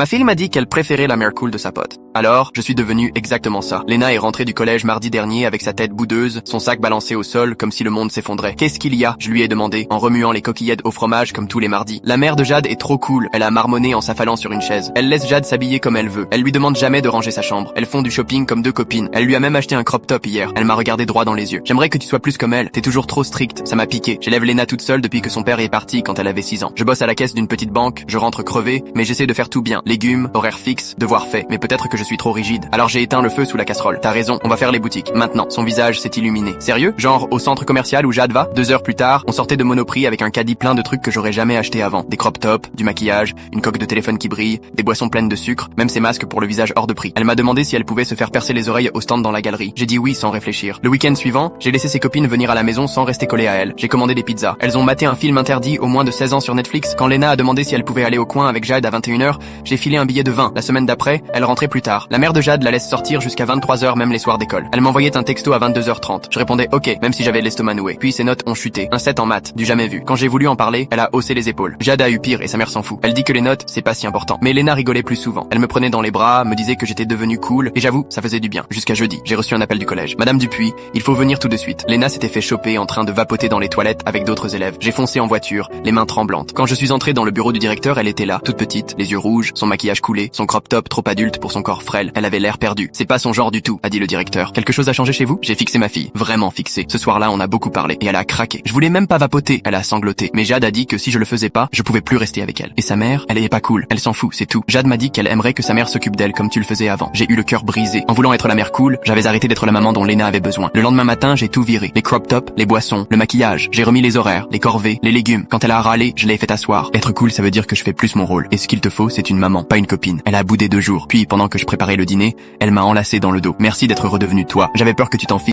Ma fille m'a dit qu'elle préférait la mère cool de sa pote. Alors, je suis devenu exactement ça. Lena est rentrée du collège mardi dernier avec sa tête boudeuse, son sac balancé au sol comme si le monde s'effondrait. Qu'est-ce qu'il y a? Je lui ai demandé, en remuant les coquillettes au fromage comme tous les mardis. La mère de Jade est trop cool, elle a marmonné en s'affalant sur une chaise. Elle laisse Jade s'habiller comme elle veut. Elle lui demande jamais de ranger sa chambre. Elles font du shopping comme deux copines. Elle lui a même acheté un crop top hier. Elle m'a regardé droit dans les yeux. J'aimerais que tu sois plus comme elle. T'es toujours trop stricte. Ça m'a piqué. J'élève Lena toute seule depuis que son père est parti quand elle avait 6 ans. Je bosse à la caisse d'une petite banque. Je rentre crevé, mais j'essaie de faire tout bien. Légumes, horaire fixe, devoir fait. Mais peut-être que je suis trop rigide. Alors j'ai éteint le feu sous la casserole. T'as raison, on va faire les boutiques. Maintenant, son visage s'est illuminé. Sérieux? Genre au centre commercial où Jade va? 2 heures plus tard, on sortait de Monoprix avec un caddie plein de trucs que j'aurais jamais acheté avant. Des crop tops, du maquillage, une coque de téléphone qui brille, des boissons pleines de sucre, même ces masques pour le visage hors de prix. Elle m'a demandé si elle pouvait se faire percer les oreilles au stand dans la galerie. J'ai dit oui sans réfléchir. Le week-end suivant, j'ai laissé ses copines venir à la maison sans rester collées à elle. J'ai commandé des pizzas. Elles ont maté un film interdit aux moins de 16 ans sur Netflix. Quand Lena a demandé si elle pouvait aller au coin avec Jade à 21h, j'ai filé un billet de 20. La semaine d'après, elle rentrait plus tard. La mère de Jade la laisse sortir jusqu'à 23h même les soirs d'école. Elle m'envoyait un texto à 22h30. Je répondais OK, même si j'avais l'estomac noué. Puis ses notes ont chuté. Un 7 en maths, du jamais vu. Quand j'ai voulu en parler, elle a haussé les épaules. Jade a eu pire et sa mère s'en fout. Elle dit que les notes, c'est pas si important. Mais Lena rigolait plus souvent. Elle me prenait dans les bras, me disait que j'étais devenu cool, et j'avoue, ça faisait du bien. Jusqu'à jeudi, j'ai reçu un appel du collège. Madame Dupuis, il faut venir tout de suite. Lena s'était fait choper en train de vapoter dans les toilettes avec d'autres élèves. J'ai foncé en voiture, les mains tremblantes. Quand je suis entré dans le bureau du directeur, elle était là, toute petite, les yeux rouges, son maquillage coulé, son crop top trop adulte pour son corps frêle. Elle avait l'air perdue. C'est pas son genre du tout, a dit le directeur. Quelque chose a changé chez vous? J'ai fixé ma fille. Vraiment fixé. Ce soir-là, on a beaucoup parlé. Et elle a craqué. Je voulais même pas vapoter. Elle a sangloté. Mais Jade a dit que si je le faisais pas, je pouvais plus rester avec elle. Et sa mère, elle est pas cool. Elle s'en fout, c'est tout. Jade m'a dit qu'elle aimerait que sa mère s'occupe d'elle comme tu le faisais avant. J'ai eu le cœur brisé. En voulant être la mère cool, j'avais arrêté d'être la maman dont Lena avait besoin. Le lendemain matin, j'ai tout viré. Les crop tops, les boissons, le maquillage. J'ai remis les horaires, les corvées, les légumes. Quand elle a râlé, je l'ai fait asseoir. Être cool, ça veut dire que je fais plus mon rôle. Et ce qu'il te faut, c'est une maman, pas une copine. Elle a boudé 2 jours. Puis, pendant que je préparais le dîner, elle m'a enlacé dans le dos. Merci d'être redevenu toi. J'avais peur que tu t'en fiches.